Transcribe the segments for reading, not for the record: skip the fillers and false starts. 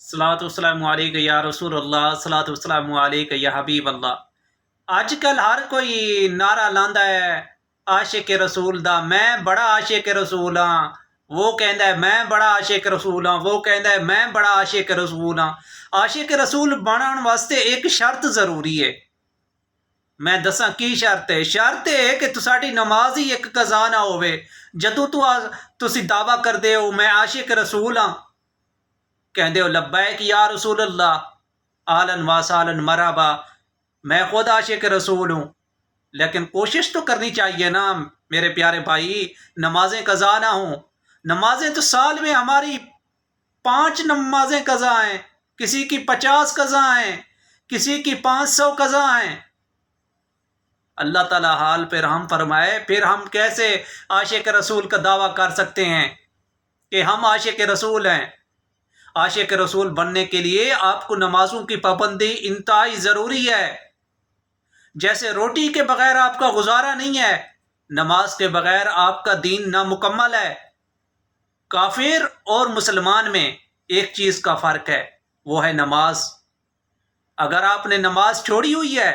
सलात वस्सलामु अलैका या रसूल अल्लाह, सलात वस्सलामु अलैका या हबीब अल्लाह। अजकल हर कोई नारा लांदा है आशिक रसूल दा, मैं बड़ा आशिक रसूल हाँ। वो कहता है मैं बड़ा आशिक रसूल हाँ, वो कहता है मैं बड़ा आशिक रसूल हाँ। आशिक रसूल बनने वास्ते एक शर्त जरूरी है। मैं दसा की शर्त है? शर्त है कि तुसाडी नमाज ही एक कज़ा ना होवे। जदों तुसी दावा करदे हो मैं आशिक रसूल हाँ, कहते हो लब्बैक या रसूल अल्लाह, आलन व सालन मरहबा, मैं खुद आशिक रसूल हूँ, लेकिन कोशिश तो करनी चाहिए ना मेरे प्यारे भाई, नमाजें कज़ा ना हों। नमाजें तो साल में हमारी 5 नमाजें कज़ा हैं, किसी की 50 कज़ा हैं, किसी की 500 कज़ा हैं। अल्लाह ताला हाल पे रहम फरमाए, फिर हम कैसे आशिक रसूल का दावा कर सकते हैं कि हम आशिक रसूल हैं। आशिक रसूल बनने के लिए आपको नमाजों की पाबंदी इंतहाई ज़रूरी है। जैसे रोटी के बगैर आपका गुजारा नहीं है, नमाज के बगैर आपका दीन नामुकम्मल है। काफिर और मुसलमान में एक चीज़ का फ़र्क है, वो है नमाज। अगर आपने नमाज छोड़ी हुई है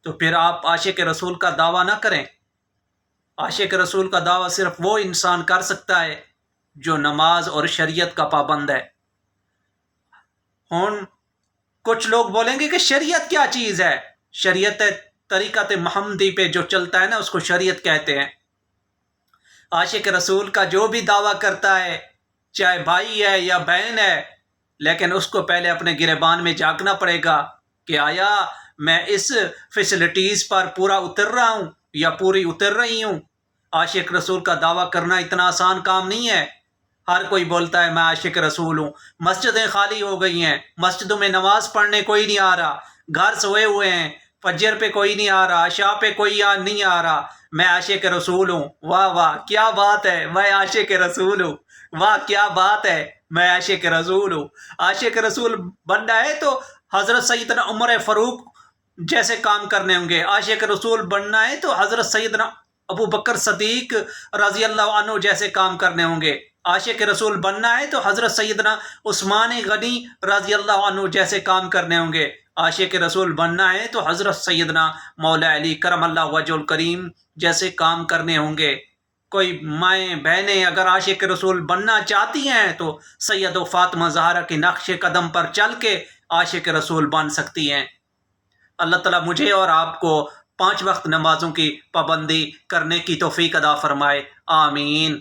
तो फिर आप आशिक रसूल का दावा ना करें। आशिक रसूल का दावा सिर्फ वो इंसान कर सकता है जो नमाज और शरीयत का पाबंद है। हुन कुछ लोग बोलेंगे कि शरीयत क्या चीज़ है? शरीयत है तरीक़त महमदी पे जो चलता है ना, उसको शरीयत कहते हैं। आशिक रसूल का जो भी दावा करता है, चाहे भाई है या बहन है, लेकिन उसको पहले अपने गिरबान में झांकना पड़ेगा कि आया मैं इस फैसिलिटीज़ पर पूरा उतर रहा हूँ या पूरी उतर रही हूँ। आशिक रसूल का दावा करना इतना आसान काम नहीं है। हर कोई बोलता है मैं आशिक रसूल हूँ। मस्जिदें खाली हो गई हैं, मस्जिदों में नमाज पढ़ने कोई नहीं आ रहा, घर सोए हुए हैं, फजर पे कोई नहीं आ रहा, शाह पे कोई नहीं आ रहा। मैं आशिक रसूल हूँ, वाह वाह क्या बात है, मैं आशिक रसूल हूँ, वाह क्या बात है, मैं आशिक रसूल हूँ। आशिक रसूल बनना है तो हज़रत सैयदना उमर फ़ारूक जैसे काम करने होंगे। आशिक रसूल बनना है तो हज़रत सैयदना अबू बकर सदीक रज़ी अल्लाह अन्हु जैसे काम करने होंगे। आशिक रसूल बनना है तो हज़रत सैयदना उस्मान गनी रज़ी अल्लाह अन्हु जैसे काम करने होंगे। आशिक रसूल बनना है तो हज़रत सैयदना मौला अली करमल्लाहु वजहुल करीम जैसे काम करने होंगे। कोई माएँ बहनें अगर आशिक रसूल बनना चाहती हैं तो सैयद फ़ातिमा ज़हरा के नक्श कदम पर चल के आशिक रसूल बन सकती हैं। अल्लाह ताला मुझे और आपको 5 वक्त नमाज़ों की पाबंदी करने की तौफ़ीक अता फ़रमाए। आमीन।